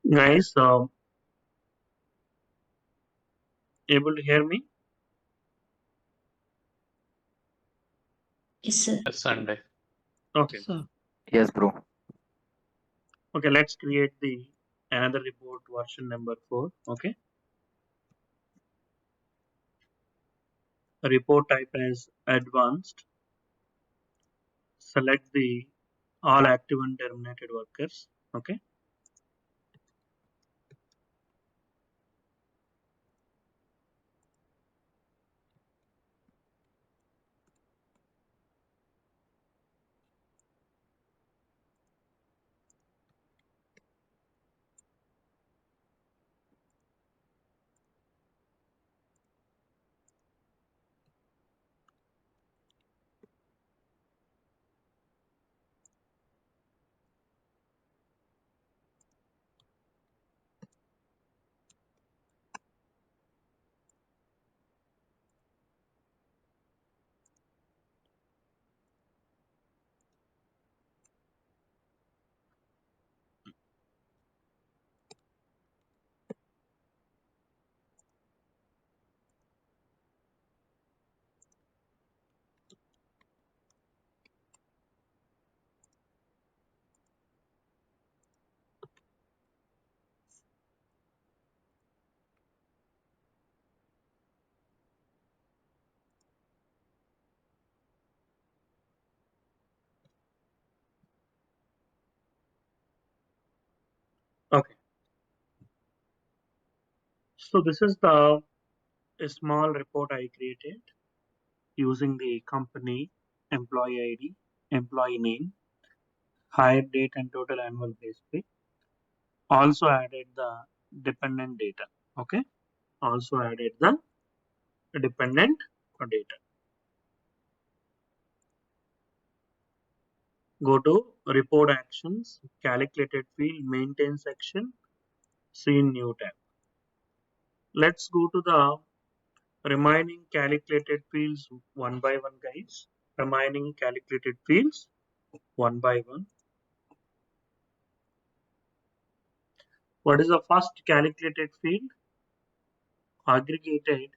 Guys, able to hear me? Yes, sir. Yes, Sunday. Okay. So, Yes, bro. Okay, let's create the another report version number 4. Okay. Report type as advanced. Select the all active and terminated workers. Okay. Okay. So this is the a small report I created using the company, employee ID, employee name, hire date and total annual base pay. Also added the dependent data. Okay. Also added the dependent data. Go to report actions, calculated field, maintain section, see new tab. Let's go to the remaining calculated fields one by one, guys. Remaining calculated fields one by one. What is the first calculated field? Aggregated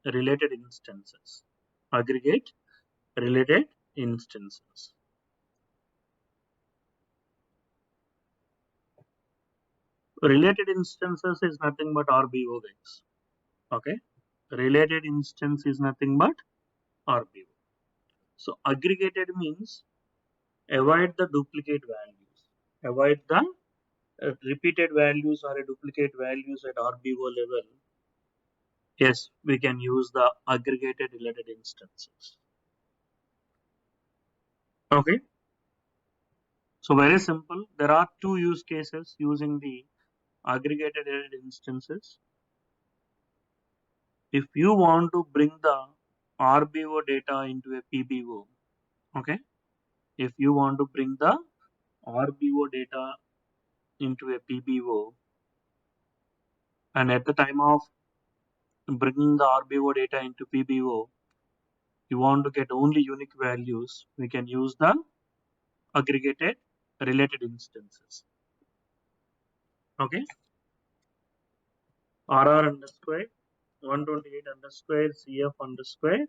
related instances. Aggregate related instances. Related instances is nothing but RBO, guys. Okay. Related instance is nothing but RBO. So aggregated means avoid the duplicate values. Avoid the repeated values or a duplicate values at RBO level. Yes, we can use the aggregated related instances. Okay. So very simple. There are two use cases using the aggregated related instances. If you want to bring the RBO data into a PBO, okay. If you want to bring the RBO data into a PBO, and at the time of bringing the RBO data into PBO, you want to get only unique values, we can use the aggregated related instances. Okay. RR underscore 128 underscore CF underscore.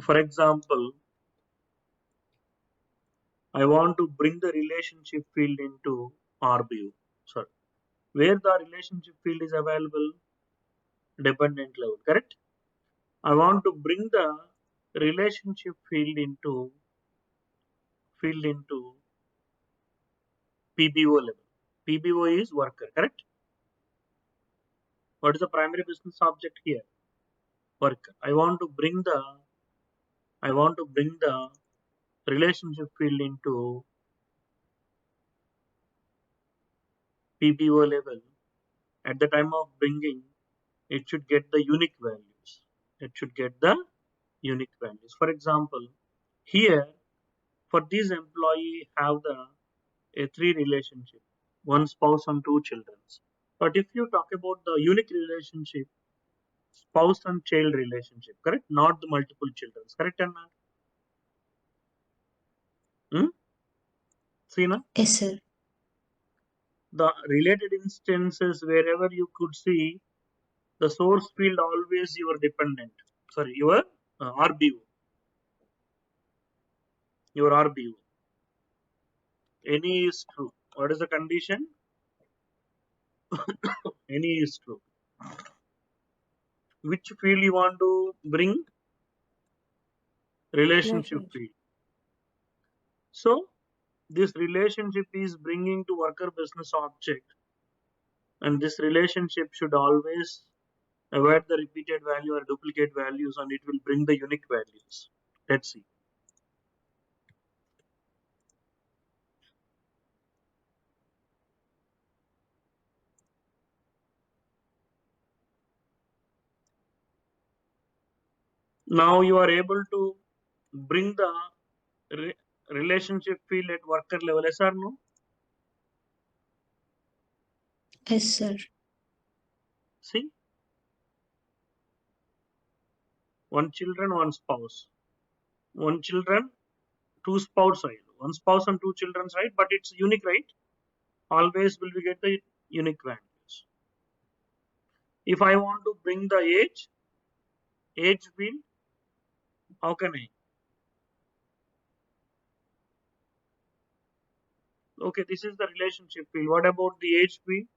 For example, I want to bring the relationship field into RBO. Sorry. Where the relationship field is available, dependent level, correct? I want to bring the relationship field into PBO level. PBO is worker, correct? What is the primary business object here? Worker. I want to bring the relationship field into PBO level. At the time of bringing, it should get the unique values. It should get the unique values. For example, here for this employee have the a three relationship, one spouse and two children. But if you talk about the unique relationship, spouse and child relationship, correct? Not the multiple children, correct or not? Hmm? See now, Yes, sir. the related instances wherever you could see the source field always your dependent. Sorry, your RBO, your RBO. Any is true. What is the condition? Any is true. Which field you want to bring? Relationship Relationship. field. So this relationship is bringing to worker business object, and this relationship should always avoid the repeated value or duplicate values, and it will bring the unique values. Let's see. Now you are able to bring the re- relationship field at worker level. Yes or no? Yes, sir. See, one children, one spouse. One children, two spouse, right? One spouse and two children, right? But it's unique, right? Always will we get the unique values. If I want to bring the age field, how can I? Okay, this is the relationship field. What about the age field?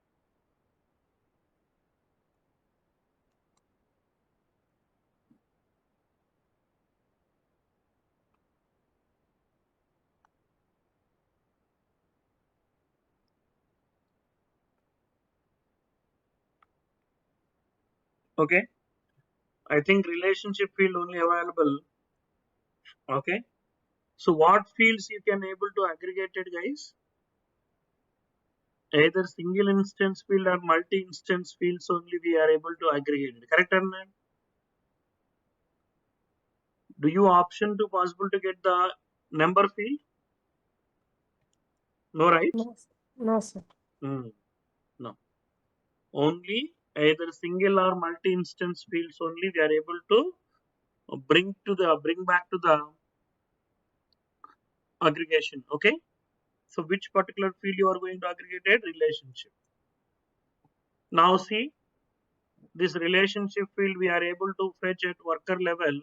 Okay, I think relationship field only available. Okay, so what fields you can able to aggregate it, guys? Either single instance field or multi instance fields only we are able to aggregate it. Correct or not? Do you option to possible to get the number field? No, right? No, sir. No, sir. Hmm, no. Only either single or multi instance fields only we are able to bring back to the aggregation. Okay. So which particular field you are going to aggregate it? Relationship. Now see this relationship field we are able to fetch at worker level,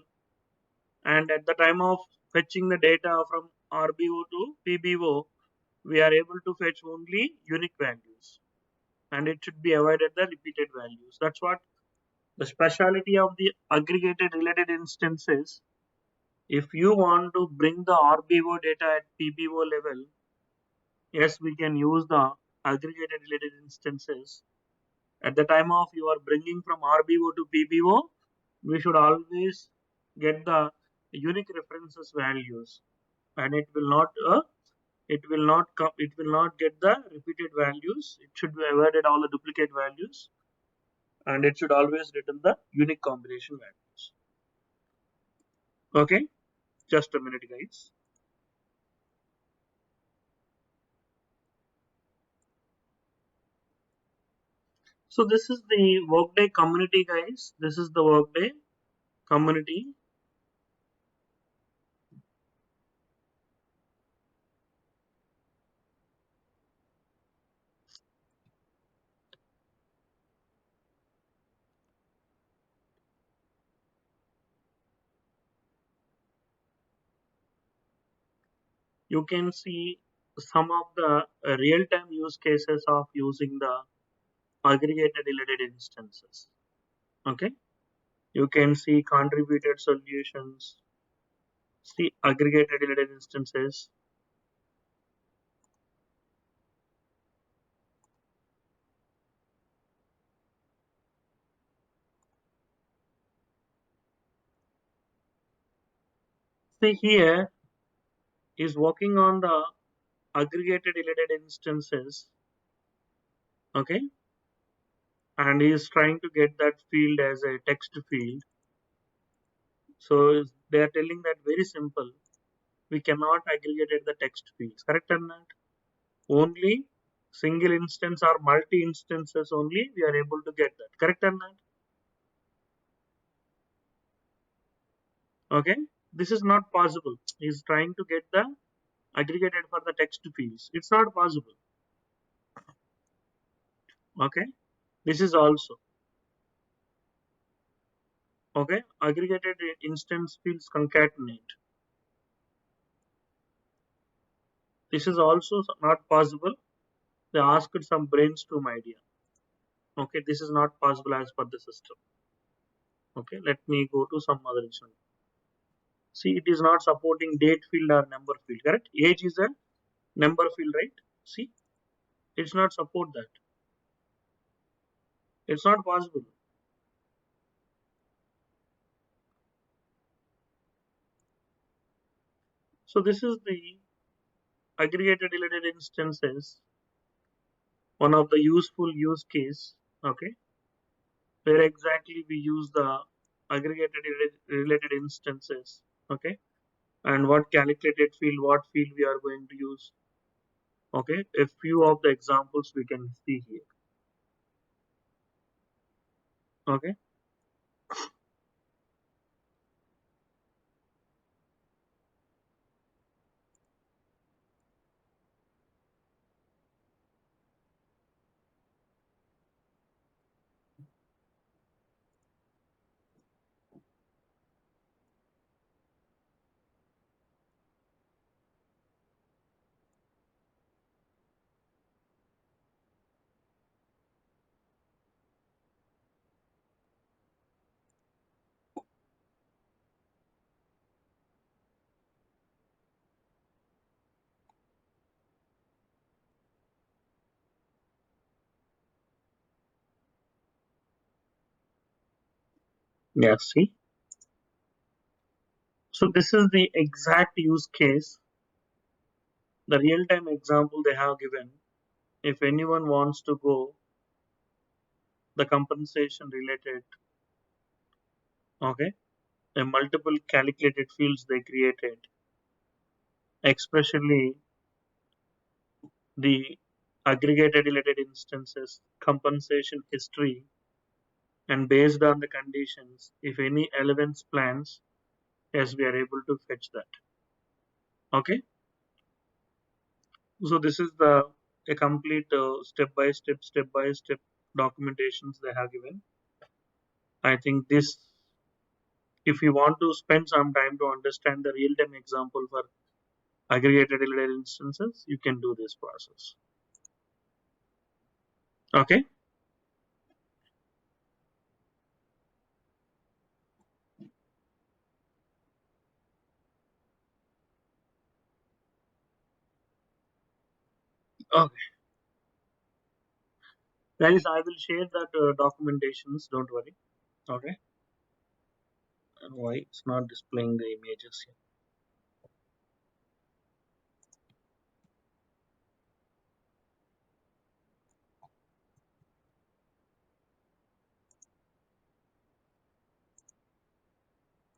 and at the time of fetching the data from RBO to PBO, we are able to fetch only unique values, and it should be avoided the repeated values. That's what the speciality of the aggregated related instances. If you want to bring the RBO data at PBO level, yes, we can use the aggregated related instances. At the time of you are bringing from RBO to PBO, we should always get the unique references values, and it will not get the repeated values. It should be avoided all the duplicate values, and it should always return the unique combination values. Okay, just a minute, guys. So this is the Workday community, guys. This is the Workday community. You can see some of the real-time use cases of using the aggregated related instances. Okay, you can see contributed solutions, see aggregated related instances. See here is working on the aggregated related instances. Okay, and he is trying to get that field as a text field. So they are telling that very simple. We cannot aggregate the text fields. Correct or not? Only single instance or multi instances only we are able to get that. Correct or not? Okay. This is not possible. He is trying to get the aggregated for the text fields. It's not possible. Okay. This is also okay. Aggregated instance fields concatenate. This is also not possible. They asked some brainstorm idea. Okay, this is not possible as per the system. Okay, let me go to some other instance. See, it is not supporting date field or number field. Correct? Age is a number field, right? See, it's not support that. It's not possible. So this is the aggregated related instances. One of the useful use case. Okay, where exactly we use the aggregated related instances. Okay, and what calculated field, what field we are going to use. Okay, a few of the examples we can see here. Okay, yeah, see. So this is the exact use case, the real-time example they have given. If anyone wants to go, the compensation related, okay, the multiple calculated fields they created, especially the aggregated related instances, compensation history, and based on the conditions, if any elements plans, yes, we are able to fetch that. Okay, so this is the a complete step by step documentations they have given. I think this, if you want to spend some time to understand the real time example for aggregated related instances, you can do this process. Okay. Okay. Guys, I will share that documentations. Don't worry. Okay. Why it's not displaying the images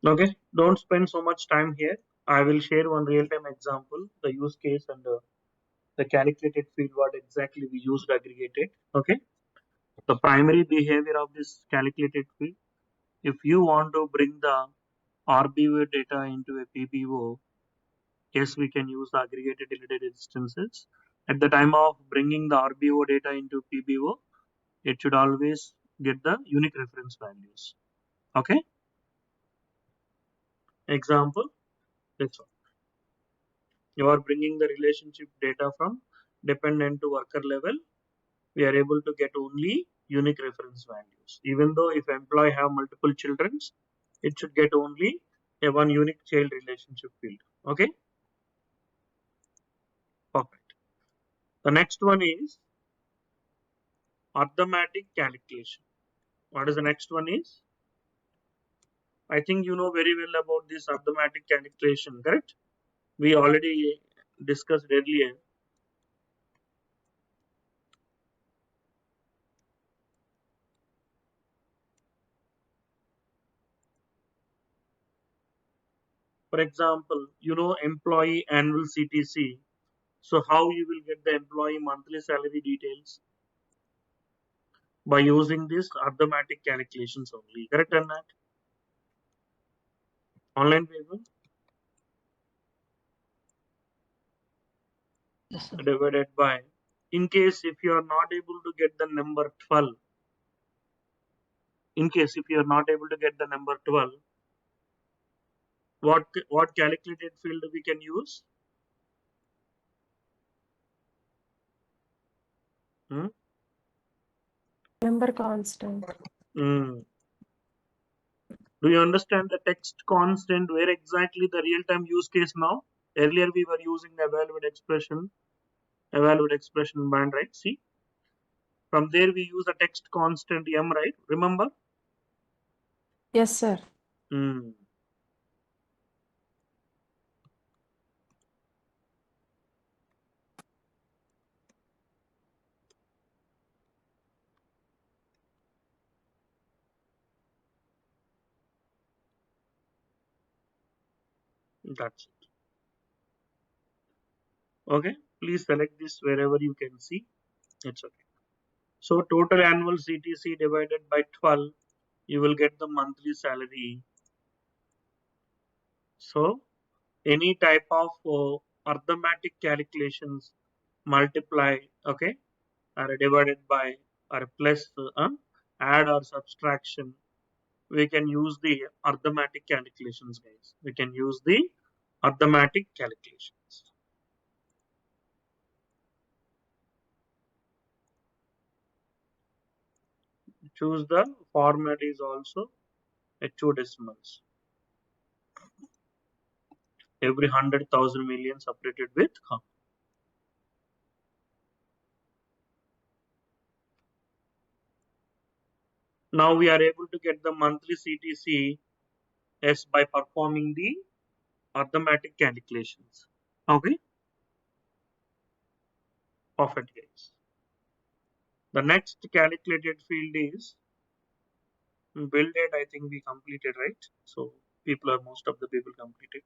here? Okay. Don't spend so much time here. I will share one real time example, the use case and the calculated field, what exactly we used aggregated. Okay. The primary behavior of this calculated field. If you want to bring the RBO data into a PBO, yes, we can use the aggregated related instances. At the time of bringing the RBO data into PBO, it should always get the unique reference values. Okay. Example, this one. You are bringing the relationship data from dependent to worker level. We are able to get only unique reference values. Even though if employee have multiple children, it should get only a one unique child relationship field. Okay, perfect. The next one is arithmetic calculation. What is the next one is? I think you know very well about this arithmetic calculation, correct? We already discussed earlier. For example, you know employee annual CTC. So how you will get the employee monthly salary details? By using this arithmetic calculations only. Correct or not? Online payment. Yes, sir. divided by, in case if you are not able to get the number 12, in case if you are not able to get the number 12, what calculated field we can use? Hmm? Number constant. Hmm. Do you understand the text constant? Where exactly the real-time use case now? Earlier we were using the evaluate expression band, right? See, from there we use the text constant m, right? Remember? Yes, sir. Hmm. That's it. Okay. Please select this wherever you can see. It's okay. So total annual CTC divided by 12, you will get the monthly salary. So any type of arithmetic calculations multiply, okay, or divided by or plus, add or subtraction, we can use the arithmetic calculations, guys. We can use the arithmetic calculations. Choose the format is also hexadecimals. Every 100,000 million separated with comma. Now we are able to get the monthly CTC as by performing the arithmetic calculations. Okay, perfect, guys. The next calculated field is bill date. I think we completed, right? So most of the people completed.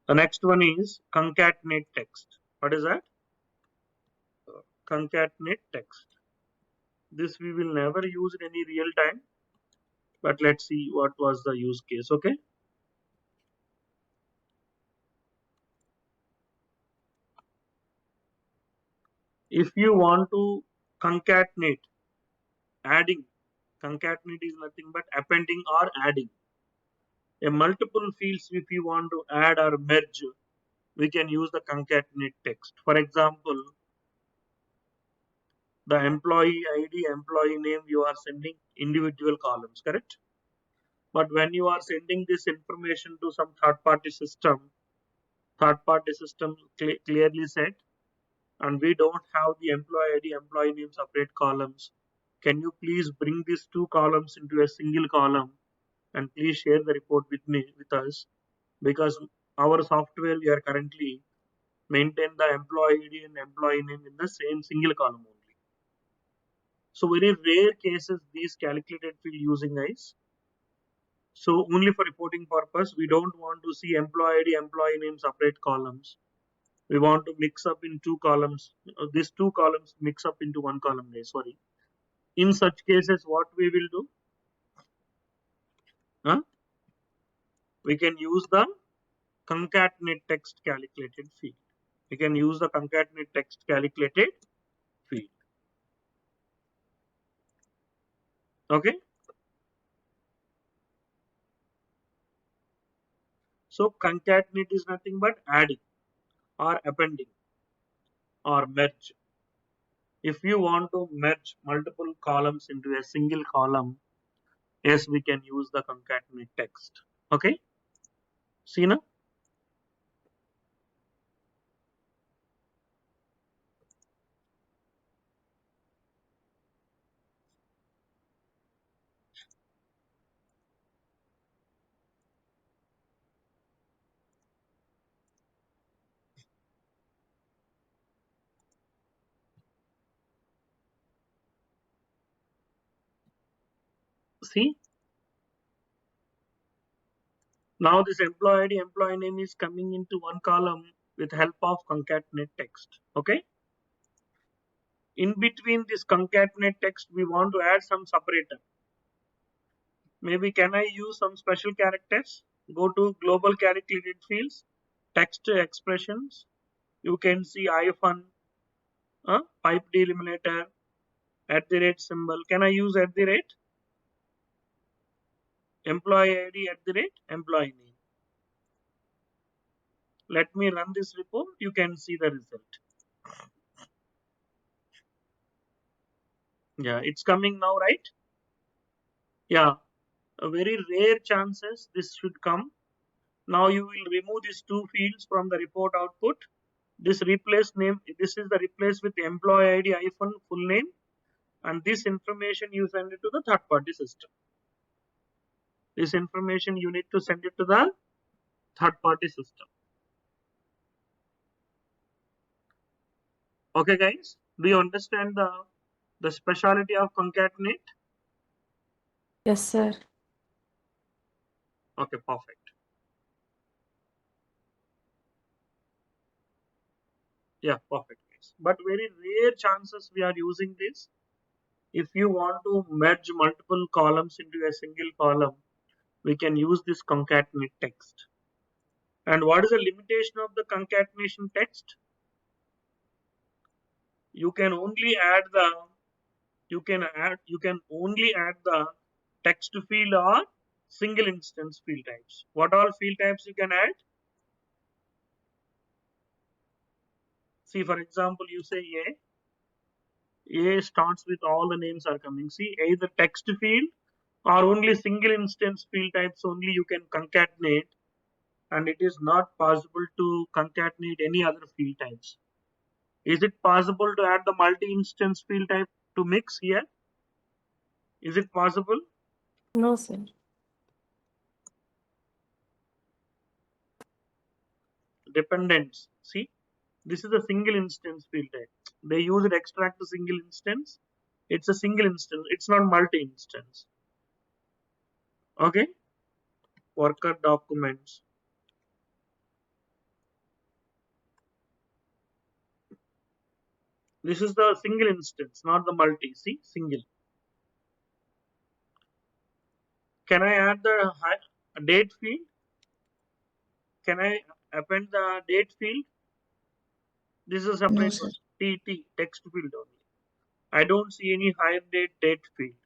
The next one is concatenate text. What is that? Concatenate text. This we will never use in any real time, but let's see what was the use case. Okay. If you want to concatenate, adding, concatenate is nothing but appending or adding. A multiple fields, if you want to add or merge, we can use the concatenate text. For example, the employee ID, employee name, you are sending individual columns, correct? But when you are sending this information to some third party system clearly said, and we don't have the employee ID, employee name separate columns. Can you please bring these two columns into a single column and please share the report with us, because our software we are currently maintain the employee ID and employee name in the same single column only. So very rare cases these calculated field using is. So only for reporting purpose, we don't want to see employee ID, employee name separate columns. We want to mix up in two columns. These two columns mix up into one column. Sorry. In such cases, what we will do? Huh? We can use the concatenate text calculated field. We can use the concatenate text calculated field. Okay. So concatenate is nothing but adding or appending or merge. If you want to merge multiple columns into a single column, yes, we can use the concatenate text. Okay. See now? See? Now this employee ID, employee name is coming into one column with help of concatenate text. Okay. In between this concatenate text, we want to add some separator. Maybe can I use some special characters? Go to global calculated fields, text expressions. You can see hyphen, pipe delimiter, at the rate symbol. Can I use at the rate? Employee ID at the rate employee name. Let me run this report. You can see the result. Yeah, it's coming now, right? Yeah, a very rare chances this should come. Now you will remove these two fields from the report output. This replace name, this is the replace with employee ID hyphen full name, and this information you send it to the third party system. This information you need to send it to the third party system. Okay, guys, do you understand the speciality of concatenate? Yes, sir. Okay, perfect. Yeah, perfect, guys. But very rare chances we are using this. If you want to merge multiple columns into a single column, we can use this concatenate text. And what is the limitation of the concatenation text? You can only add the you can only add the text field or single instance field types. What all field types you can add? See, for example, you say A starts with all the names are coming. See, either text field or only single instance field types only you can concatenate, and it is not possible to concatenate any other field types. Is it possible to add the multi-instance field type to mix here? Is it possible? No, sir. Dependents. See, this is a single instance field type. They use it extract a single instance. It's a single instance. It's not multi-instance. Okay. Worker documents. This is the single instance, not the multi. See, single. Can I add the date field? Can I append the date field? This is a No, separate sir. one. TT, text field only. I don't see any hire date field.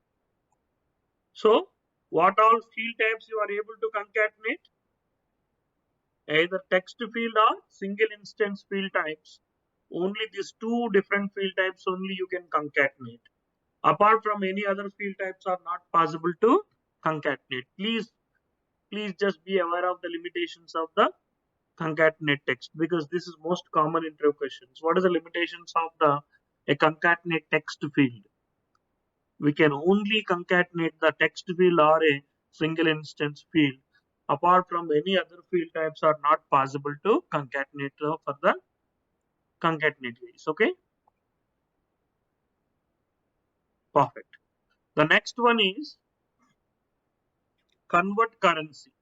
So, what all field types you are able to concatenate? Either text field or single instance field types. Only these two different field types only you can concatenate. Apart from any other field types are not possible to concatenate. Please just be aware of the limitations of the concatenate text, because this is most common interview questions. What is the limitations of the a concatenate text field? We can only concatenate the text field or a single instance field. Apart from any other field types are not possible to concatenate for the concatenate ways. Okay, perfect. The next one is convert currency.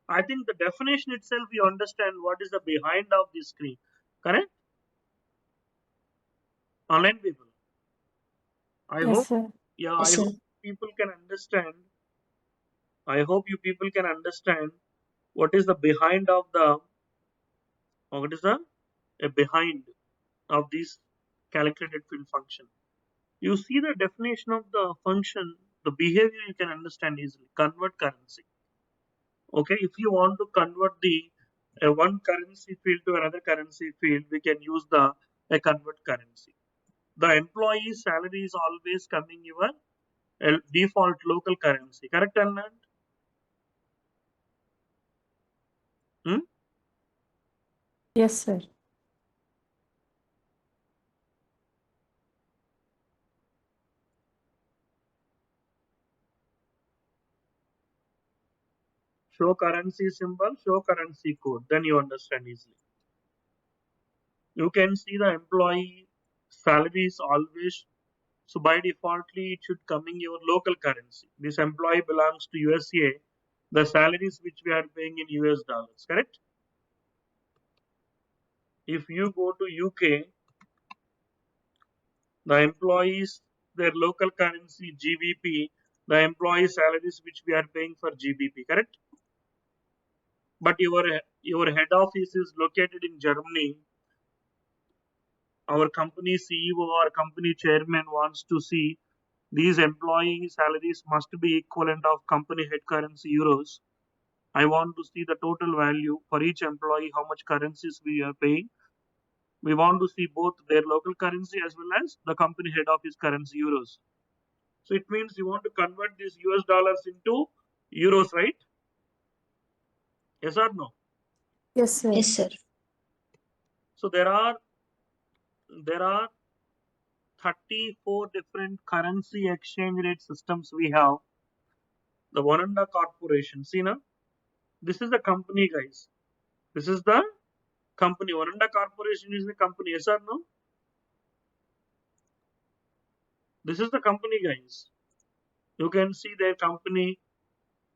I think the definition itself you understand what is the behind of this screen. Correct? Online people. I Yes, hope, sir. yeah, Yes, I sir. hope people can understand. I hope you people can understand what is the behind of the, or what is the a behind of this calculated field function. You see the definition of the function, the behavior you can understand easily. Convert currency. Okay, if you want to convert the one currency field to another currency field, we can use the a convert currency. The employee's salary is always coming your default local currency. Correct, Anand? Hmm? Yes, sir. Show currency symbol, show currency code. Then you understand easily. You can see the employee salary is always, so by defaultly it should come in your local currency. This employee belongs to USA. The salaries which we are paying in US dollars, correct? If you go to UK, the employees their local currency GBP, the employee salaries which we are paying for GBP, correct? But your head office is located in Germany. our company CEO or company chairman wants to see these employee salaries must be equivalent of company head currency euros. I want to see the total value for each employee, how much currencies we are paying. We want to see both their local currency as well as the company head office currency euros. So it means you want to convert these US dollars into euros, right? Yes or no? Yes, sir. Yes, sir. So there are 34 different currency exchange rate systems we have. The Vananda Corporation. See now, this is the company, guys. This is the company. Vananda Corporation is the company. Yes or no? This is the company, guys. You can see their company.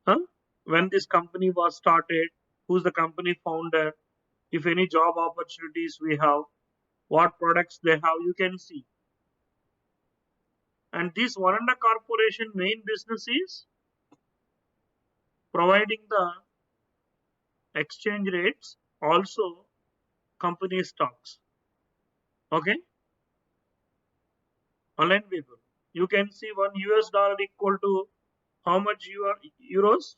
Huh? When this company was started, who's the company founder, if any job opportunities we have, what products they have, you can see. And this Varanda Corporation main business is providing the exchange rates, also company stocks. Okay, online people. You can see one US dollar equal to how much euros?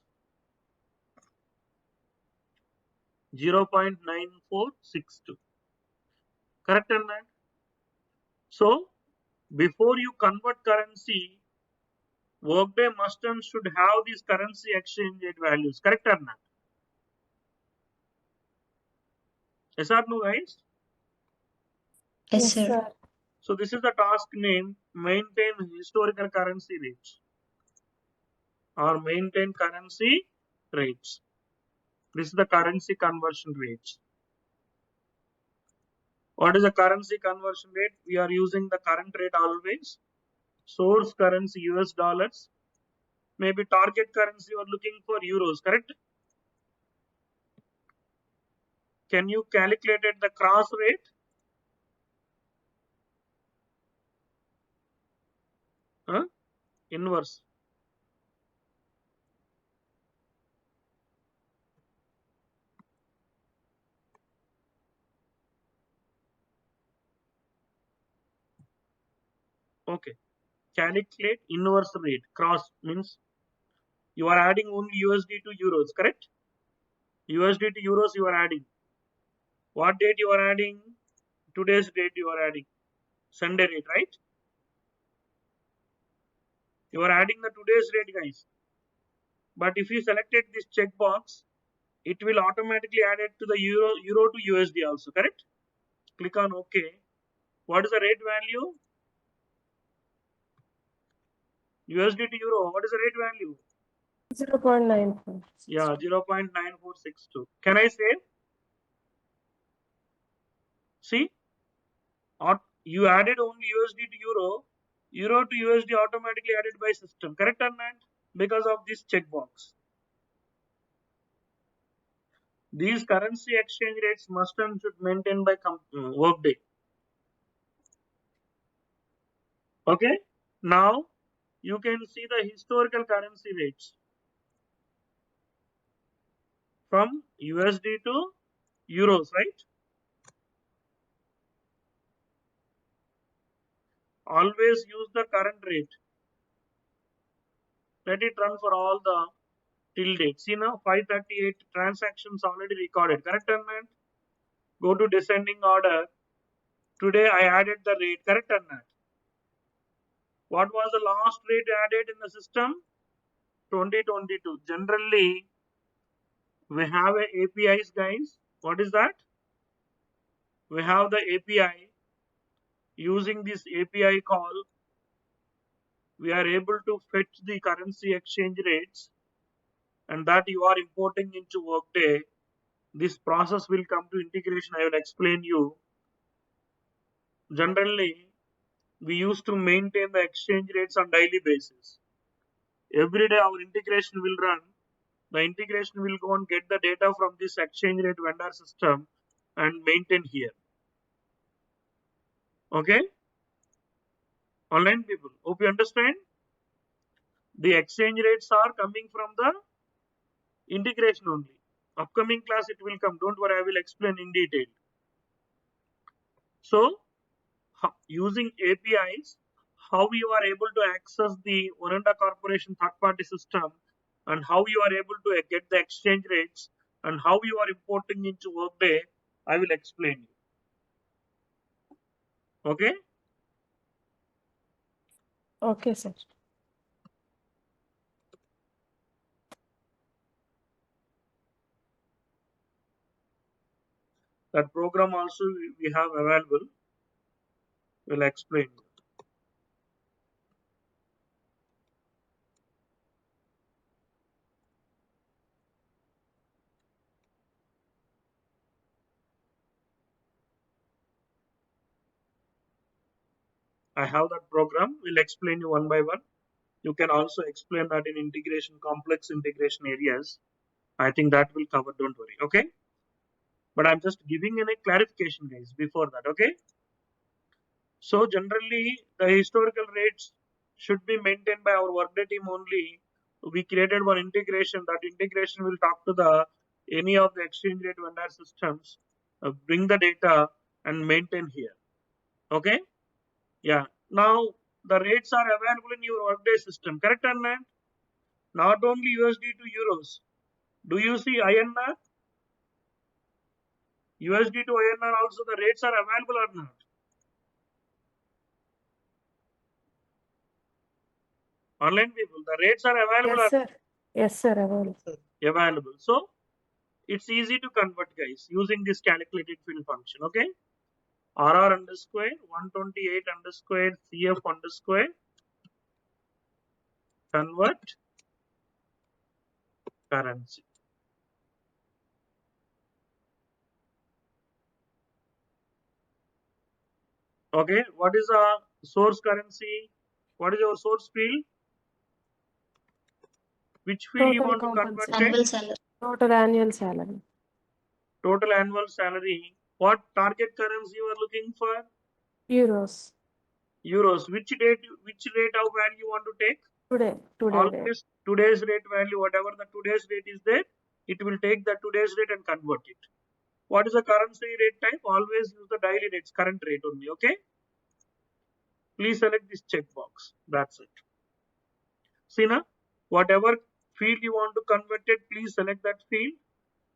0.9462. Correct or not? So before you convert currency, Workday must and should have these currency exchange rate values. Correct or not? Yes or no, guys? Yes, Yes, sir. sir. So this is the task name: maintain historical currency rates or maintain currency rates. This is the currency conversion rates. What is the currency conversion rate? We are using the current rate always. Source currency US dollars. Maybe target currency you are looking for euros, correct? Can you calculate the cross rate? Huh? Inverse. Okay. Calculate inverse rate. Cross means you are adding only USD to euros, correct? USD to euros you are adding. What date you are adding? Today's date you are adding. Sunday rate, right? You are adding the today's rate, guys. But if you selected this checkbox, it will automatically add it to the euro to USD also, correct? Click on OK. What is the rate value? USD to euro. What is the rate value? 0.94. Yeah, 0.9462. Can I say? See, you added only USD to euro. Euro to USD automatically added by system. Correct or not? Because of this checkbox. These currency exchange rates must and should maintain by Workday. Okay. Now you can see the historical currency rates from USD to euros, right? Always use the current rate. Let it run for all the till date. See now 538 transactions already recorded. Correct or not? Go to descending order. Today I added the rate. Correct or not? What was the last rate added in the system? 2022. Generally, we have a APIs, guys. What is that? We have the API. Using this API call, we are able to fetch the currency exchange rates, and that you are importing into Workday. This process will come to integration. I will explain you. Generally, we used to maintain the exchange rates on daily basis. Every day our integration will run. The integration will go and get the data from this exchange rate vendor system and maintain here. Okay? Online people. Hope you understand. The exchange rates are coming from the integration only. Upcoming class it will come. Don't worry, I will explain in detail. So using APIs, how you are able to access the Orenda Corporation third-party system, and how you are able to get the exchange rates, and how you are importing into Workday, I will explain you. Okay? Okay, sir. That program also we have available. Will explain. I have that program. Will explain you one by one. You can also explain that in integration, complex integration areas. I think that will cover. Don't worry. Okay. But I'm just giving in a clarification, guys. Before that. Okay. So generally, the historical rates should be maintained by our workday team only. We created one integration. That integration will talk to the any of the exchange rate vendor systems, bring the data and maintain here. Okay. Yeah. Now the rates are available in your workday system. Correct or not? Not only USD to euros. Do you see INR? USD to INR also the rates are available or not? Online people, the rates are available Yes, or sir. Yes, sir. Available. available. So it's easy to convert, guys, using this calculated field function. Okay. RR underscore 128 underscore CF underscore convert currency. Okay. What is a source currency? What is your source field? Which field you Total want to convert it? Annual salary. Total annual salary. Total annual salary. What target currency you are looking for? Euros. Euros. Which rate of value you want to take? Today rate. Always today's rate value, whatever the today's rate is there, it will take the today's rate and convert it. What is the currency rate type? Always use the daily rates, current rate only. Okay. Please select this checkbox. That's it. See now, whatever field you want to convert it, please select that field.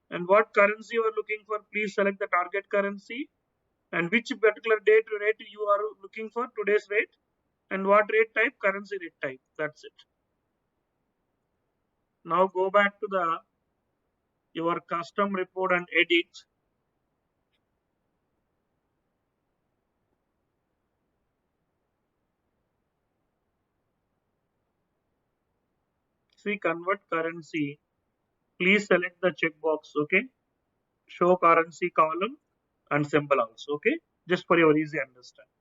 And what currency you are looking for, please select the target currency. And which particular date rate you are looking for, today's rate. And what rate type, currency rate type. That's it. Now go back to the your custom report and edit. See convert currency. Please select the checkbox. Okay. Show currency column and symbol also. Okay. Just for your easy understanding.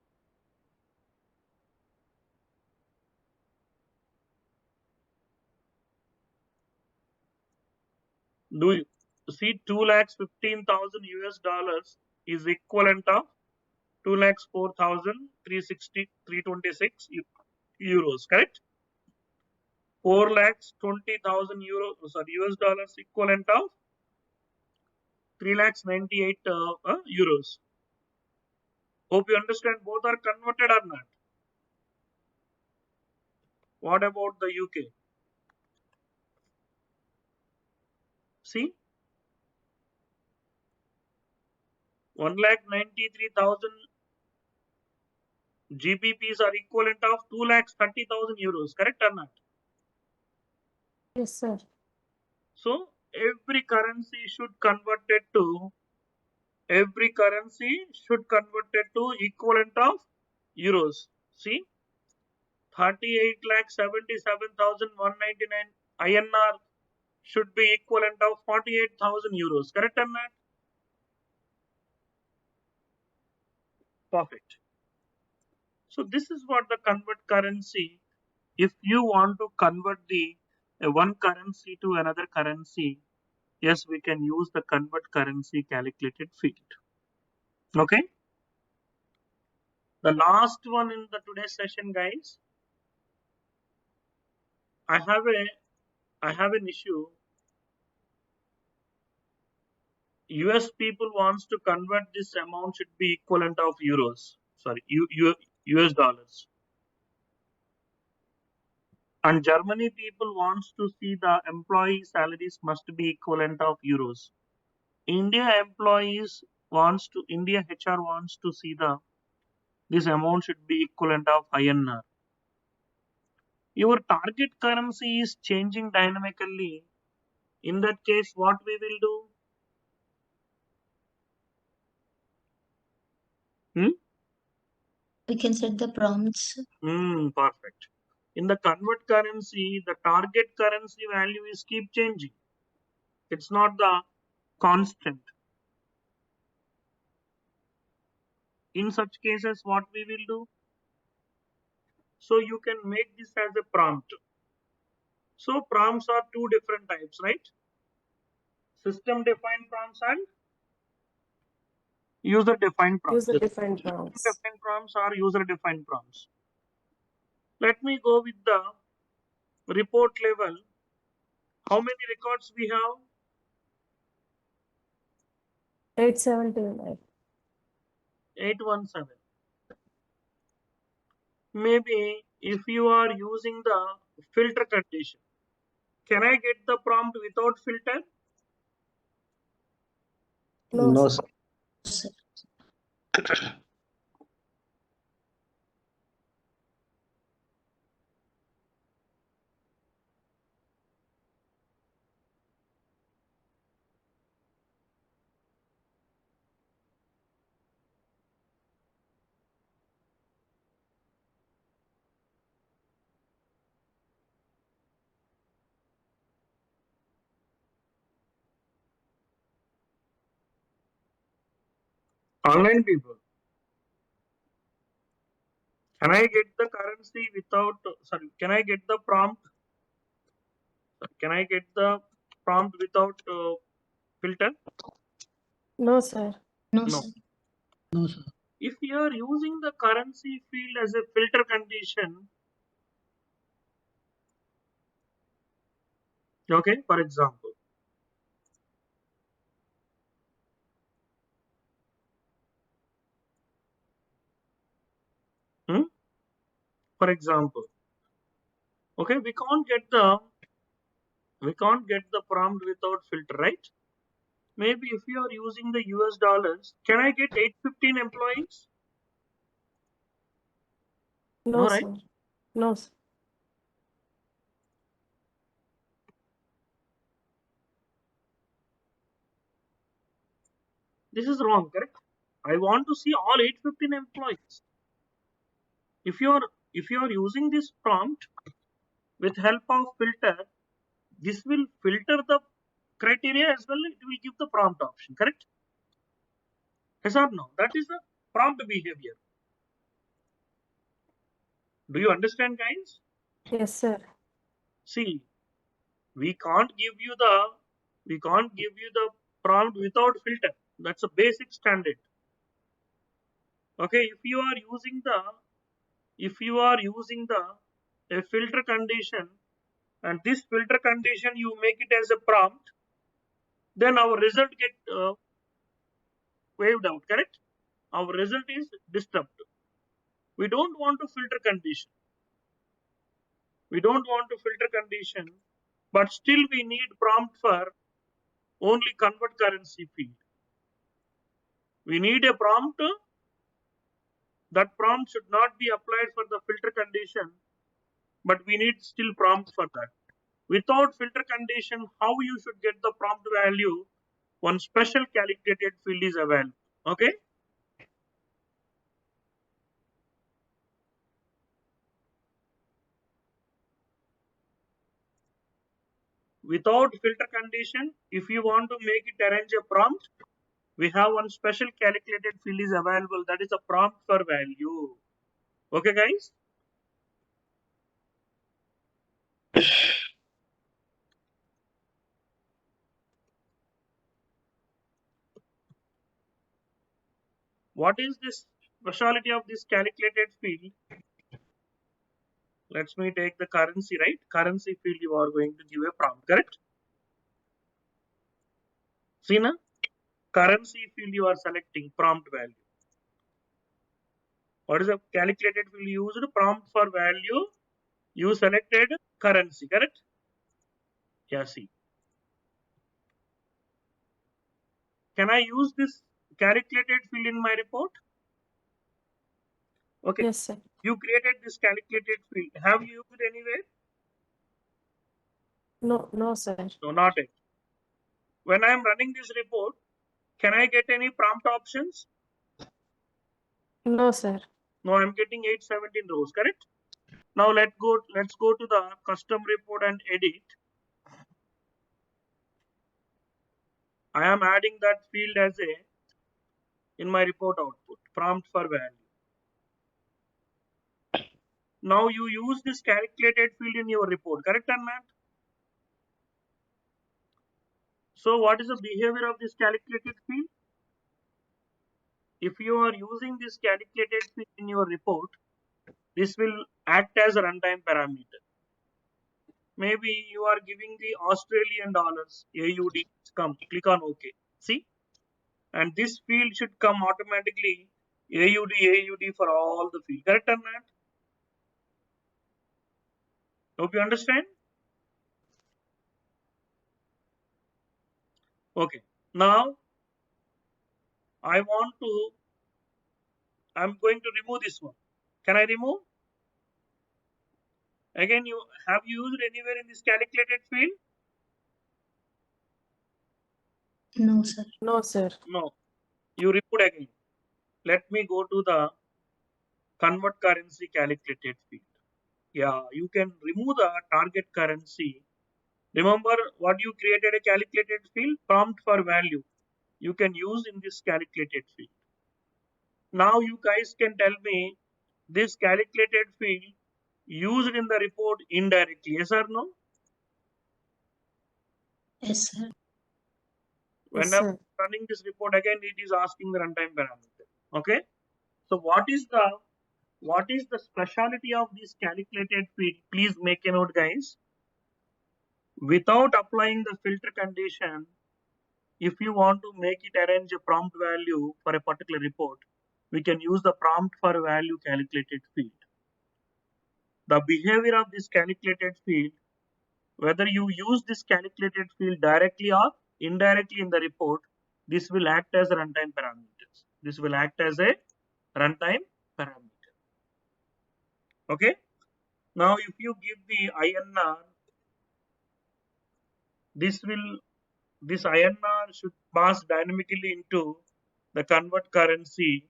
Do you see 2,15,000 US dollars is equivalent of 2,04,326 euros, correct? 4,20,000 euros, sorry, US dollars equivalent of 3,98 euros. Hope you understand both are converted or not. What about the UK? See, 1,93,000 GBPs are equivalent of 2,30,000 euros, correct or not? Yes, sir. So every currency should convert it to equivalent of euros. See, 38,77,199 INR should be equivalent of 48,000 euros. Correct or not? Perfect. So this is what the convert currency. If you want to convert the one currency to another currency, yes, we can use the convert currency calculated field. Okay. The last one in the today's session, guys. I have an issue. US people wants to convert this amount should be equivalent of euros. US dollars. And Germany people wants to see the employee salaries must be equivalent of euros. India HR wants to see this amount should be equivalent of INR. Your target currency is changing dynamically. In that case, what we will do? We can set the prompts. Perfect. In the convert currency, the target currency value is keep changing. It's not the constant. In such cases, what we will do? So you can make this as a prompt. So prompts are two different types, right? System defined prompts and user defined prompts. User defined System prompts. defined prompts are user defined prompts. Let me go with the report level. How many records we have? 879. 817. Maybe if you are using the filter condition, can I get the prompt without filter? No, No, sir. sir. Sir. Online people, can I get the currency without, sorry, can I get the prompt? Can I get the prompt without filter? No, sir. No, No. sir. No, sir. If you are using the currency field as a filter condition, okay, for example, hmm? For example, okay, we can't get the prompt without filter, right? Maybe if you are using the US dollars, can I get 815 employees? No, No, right? sir. No, sir. This is wrong, correct? I want to see all 815 employees. If you are using this prompt with help of filter, this will filter the criteria as well. It will give the prompt option, correct? Yes or no? That is the prompt behavior. Do you understand, guys? Yes, sir. See, we can't give you the prompt without filter. That's a basic standard. Okay, if you are using the a filter condition, and this filter condition you make it as a prompt, then our result get waved out, correct? Our result is disturbed. We don't want to filter condition. We don't want to filter condition, but still we need prompt for only convert currency field. We need a prompt. That prompt should not be applied for the filter condition, but we need still prompt for that. Without filter condition, how you should get the prompt value? One special calculated field is available. Okay. Without filter condition, if you want to make it arrange a prompt, we have one special calculated field is available. That is a prompt for value. Okay, guys. What is this speciality of this calculated field? Let me take the currency, right? Currency field you are going to give a prompt, correct? See na? Currency field you are selecting prompt value. What is the calculated field used? Prompt for value. You selected currency, correct? Yeah, see. Can I use this calculated field in my report? Okay. Yes, sir. You created this calculated field. Have you used it anywhere? No, sir. No, not it. When I am running this report, can I get any prompt options? No, sir. No, I'm getting 817 rows, correct? Now let's go to the custom report and edit. I am adding that field as a in my report output, prompt for value. Now you use this calculated field in your report, correct or not? So what is the behavior of this calculated field? If you are using this calculated field in your report, this will act as a runtime parameter. Maybe you are giving the Australian dollars, AUD, come, click on OK. See? And this field should come automatically AUD for all the field. Correct or not? Hope you understand. Okay. Now I'm going to remove this one. Can I remove? Again, you have used anywhere in this calculated field? No, sir. No, sir. No. You remove again. Let me go to the convert currency calculated field. Yeah, you can remove the target currency. Remember what you created a calculated field? Prompt for value. You can use in this calculated field. Now you guys can tell me this calculated field used in the report indirectly. Yes or no? Yes, sir. When Yes, I'm sir. running this report again, it is asking the runtime parameter. Okay. So what is the specialty of this calculated field? Please make a note, guys. Without applying the filter condition, if you want to make it arrange a prompt value for a particular report, we can use the prompt for value calculated field. The behavior of this calculated field, whether you use this calculated field directly or indirectly in the report, this will act as a runtime parameters. This will act as a runtime parameter. Okay. Now, if you give the INR, this INR should pass dynamically into the convert currency.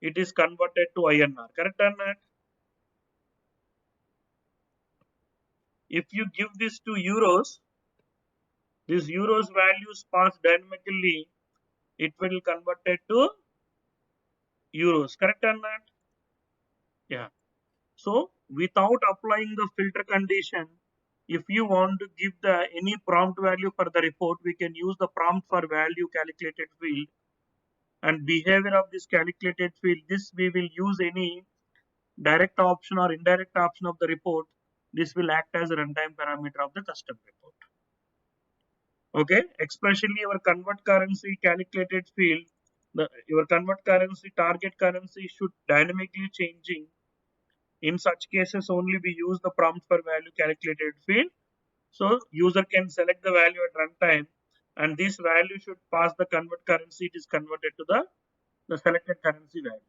It is converted to INR. Correct or not? If you give this to euros, this euros values pass dynamically. It will convert it to euros. Correct or not? Yeah. So without applying the filter condition, if you want to give the any prompt value for the report, we can use the prompt for value calculated field and behavior of this calculated field. This we will use any direct option or indirect option of the report. This will act as a runtime parameter of the custom report. Okay, especially your convert currency calculated field, your convert currency target currency should dynamically changing. In such cases, only we use the prompt for value calculated field. So user can select the value at runtime, and this value should pass the convert currency. It is converted to the selected currency value.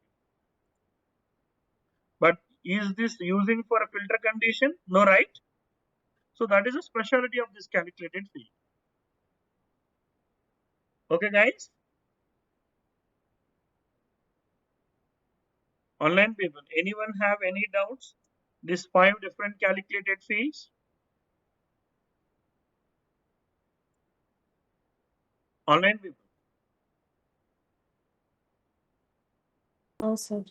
But is this using for a filter condition? No, right? So that is a specialty of this calculated field. Okay, guys. Online people, anyone have any doubts? These 5 different calculated fields? Online people. No, sir.